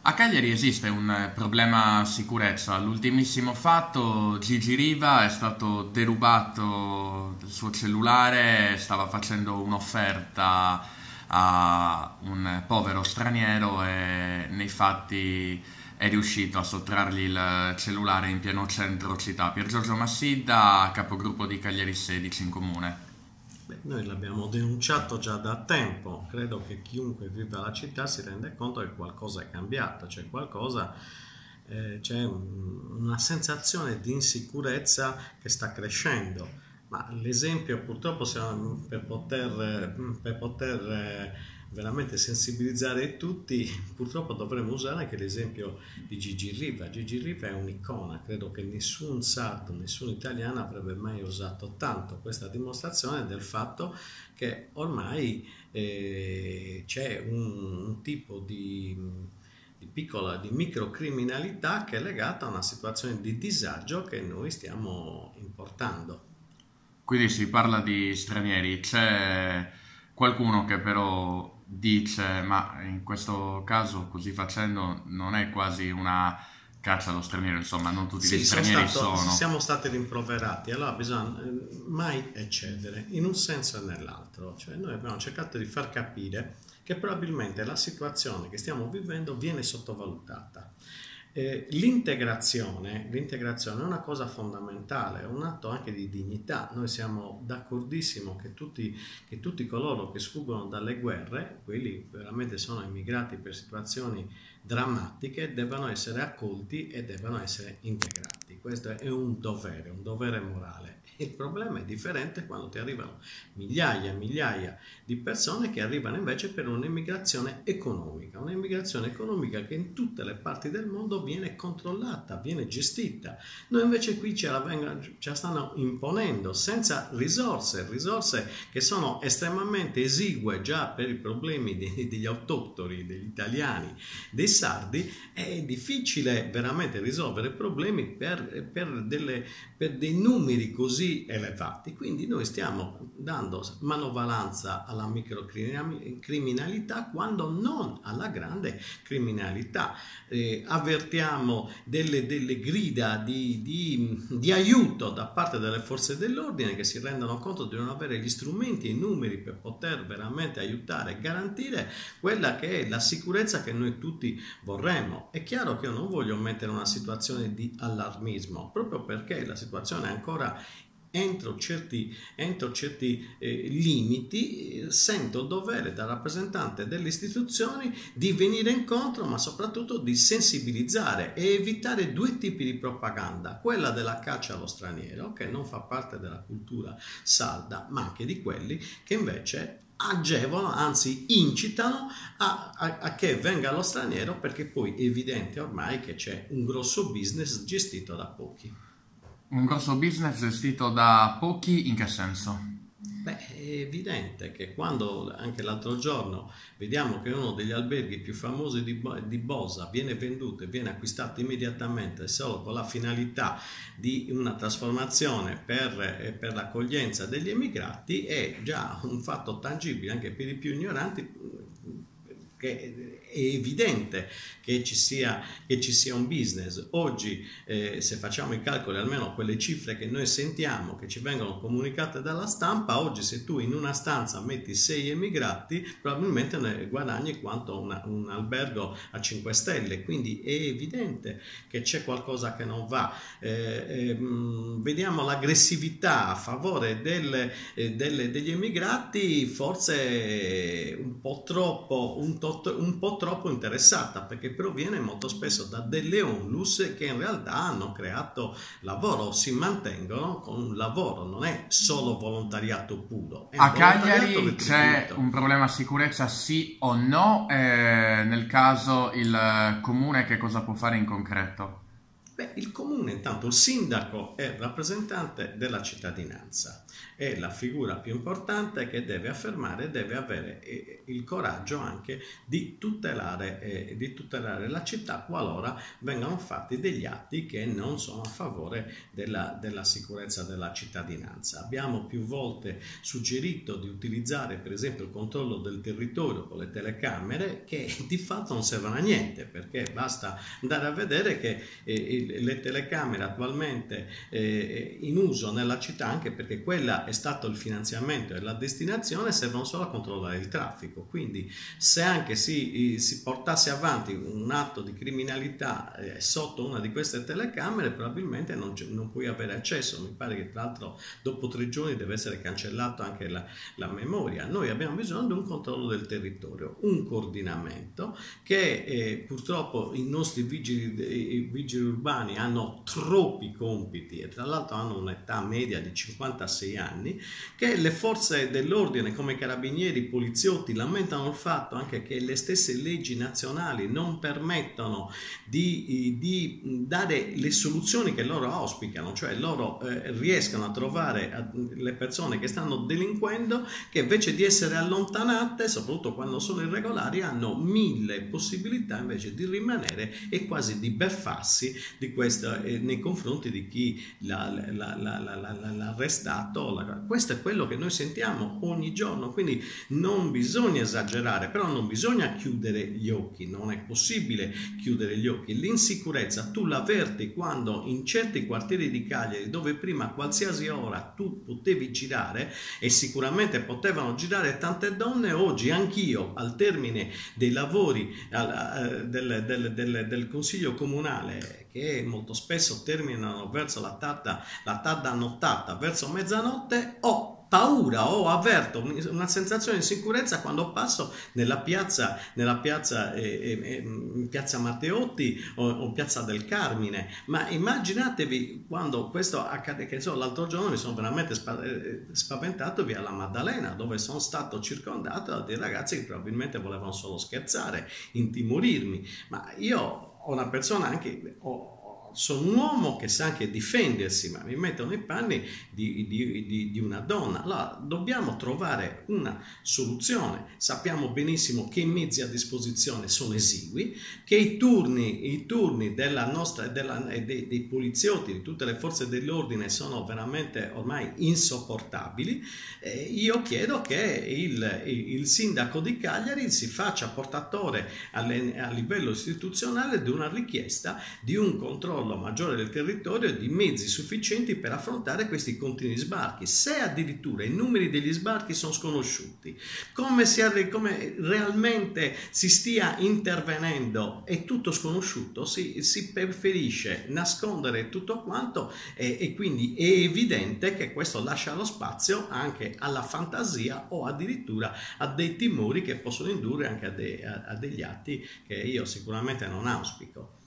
A Cagliari esiste un problema sicurezza. L'ultimissimo fatto, Gigi Riva è stato derubato il suo cellulare, stava facendo un'offerta a un povero straniero e nei fatti è riuscito a sottrargli il cellulare in pieno centro città. Pier Giorgio Massidda, capogruppo di Cagliari 16 in comune. Beh, noi l'abbiamo denunciato già da tempo, credo che chiunque viva la città si rende conto che qualcosa è cambiato, c'è una sensazione di insicurezza che sta crescendo, ma l'esempio purtroppo per poter veramente sensibilizzare tutti, purtroppo dovremmo usare anche l'esempio di Gigi Riva. Gigi Riva è un'icona, credo che nessun sardo, nessun italiano avrebbe mai usato tanto questa dimostrazione del fatto che ormai c'è un tipo di microcriminalità che è legata a una situazione di disagio che noi stiamo importando. Quindi si parla di stranieri, c'è qualcuno che però dice, ma in questo caso così facendo non è quasi una caccia allo straniero, insomma, non tutti gli Sì, stranieri sono. siamo stati rimproverati, allora bisogna mai eccedere in un senso e nell'altro, cioè noi abbiamo cercato di far capire che probabilmente la situazione che stiamo vivendo viene sottovalutata. L'integrazione è una cosa fondamentale, è un atto anche di dignità. Noi siamo d'accordissimo che tutti coloro che sfuggono dalle guerre, quelli veramente sono immigrati per situazioni drammatiche, devono essere accolti e devono essere integrati. Questo è un dovere morale. Il problema è differente quando ti arrivano migliaia e migliaia di persone che arrivano invece per un'immigrazione economica che in tutte le parti del mondo viene controllata, viene gestita. Noi invece qui ce la stanno imponendo senza risorse che sono estremamente esigue già per i problemi degli autoctoni, degli italiani, dei sardi. È difficile veramente risolvere problemi per dei numeri così elevati, quindi noi stiamo dando manovalanza alla microcriminalità quando non alla grande criminalità. Avvertiamo delle grida di aiuto da parte delle forze dell'ordine che si rendono conto di non avere gli strumenti e i numeri per poter veramente aiutare e garantire quella che è la sicurezza che noi tutti vorremmo. È chiaro che io non voglio mettere una situazione di allarmismo, proprio perché la situazione è ancora entro certi limiti. Sento il dovere da rappresentante delle istituzioni di venire incontro, ma soprattutto di sensibilizzare e evitare due tipi di propaganda: quella della caccia allo straniero, che non fa parte della cultura sarda, ma anche di quelli che invece agevolano, anzi incitano a che venga lo straniero, perché poi è evidente ormai che c'è un grosso business gestito da pochi. Un grosso business gestito da pochi in che senso? Beh, è evidente che quando anche l'altro giorno vediamo che uno degli alberghi più famosi di Bosa viene venduto e viene acquistato immediatamente solo con la finalità di una trasformazione per l'accoglienza degli emigrati, è già un fatto tangibile anche per i più ignoranti, che è evidente che ci sia un business. Oggi se facciamo i calcoli, almeno quelle cifre che noi sentiamo, che ci vengono comunicate dalla stampa, oggi se tu in una stanza metti 6 emigrati probabilmente ne guadagni quanto un albergo a 5 stelle, quindi è evidente che c'è qualcosa che non va. Vediamo l'aggressività a favore degli emigrati, forse un po' troppo interessata, perché proviene molto spesso da delle onlus che in realtà hanno creato lavoro, si mantengono con un lavoro, non è solo volontariato puro. A Cagliari c'è un problema sicurezza, sì o no? Nel caso il comune che cosa può fare in concreto? Beh, il comune, intanto il sindaco è il rappresentante della cittadinanza, è la figura più importante che deve affermare, deve avere il coraggio anche di tutelare la città qualora vengano fatti degli atti che non sono a favore della sicurezza della cittadinanza. Abbiamo più volte suggerito di utilizzare per esempio il controllo del territorio con le telecamere, che di fatto non servono a niente, perché basta andare a vedere che le telecamere attualmente in uso nella città, anche perché quella è stato il finanziamento e la destinazione, servono solo a controllare il traffico. Quindi se anche si portasse avanti un atto di criminalità sotto una di queste telecamere, probabilmente non puoi avere accesso. Mi pare che tra l'altro dopo 3 giorni deve essere cancellato anche la memoria. Noi abbiamo bisogno di un controllo del territorio, un coordinamento che purtroppo i nostri vigili urbani hanno troppi compiti e tra l'altro hanno un'età media di 56 anni, che le forze dell'ordine come carabinieri, poliziotti lamentano il fatto anche che le stesse leggi nazionali non permettono di dare le soluzioni che loro auspicano, cioè loro riescono a trovare le persone che stanno delinquendo, che invece di essere allontanate, soprattutto quando sono irregolari, hanno 1000 possibilità invece di rimanere e quasi di beffarsi di questo nei confronti di chi l'ha arrestato. Questo è quello che noi sentiamo ogni giorno, quindi non bisogna esagerare, però non bisogna chiudere gli occhi, non è possibile chiudere gli occhi. L'insicurezza tu l'avverti quando in certi quartieri di Cagliari, dove prima a qualsiasi ora tu potevi girare e sicuramente potevano girare tante donne, oggi anch'io al termine dei lavori del Consiglio Comunale, che molto spesso terminano verso la tarda nottata, verso mezzanotte, ho paura o avverto una sensazione di insicurezza quando passo nella piazza Matteotti o piazza del Carmine. Ma immaginatevi quando questo accade, che so, l'altro giorno mi sono veramente spaventato via la Maddalena, dove sono stato circondato da dei ragazzi che probabilmente volevano solo scherzare, intimorirmi. Ma io ho una persona anche... sono un uomo che sa anche difendersi, ma mi metto nei panni di una donna. Allora dobbiamo trovare una soluzione. Sappiamo benissimo che i mezzi a disposizione sono esigui, che i turni dei poliziotti, di tutte le forze dell'ordine sono veramente ormai insopportabili. Io chiedo che il sindaco di Cagliari si faccia portatore a livello istituzionale di una richiesta di un controllo maggiore del territorio e di mezzi sufficienti per affrontare questi continui sbarchi. Se addirittura i numeri degli sbarchi sono sconosciuti, come realmente si stia intervenendo è tutto sconosciuto, si preferisce nascondere tutto quanto e quindi è evidente che questo lascia lo spazio anche alla fantasia o addirittura a dei timori che possono indurre anche a degli atti che io sicuramente non auspico.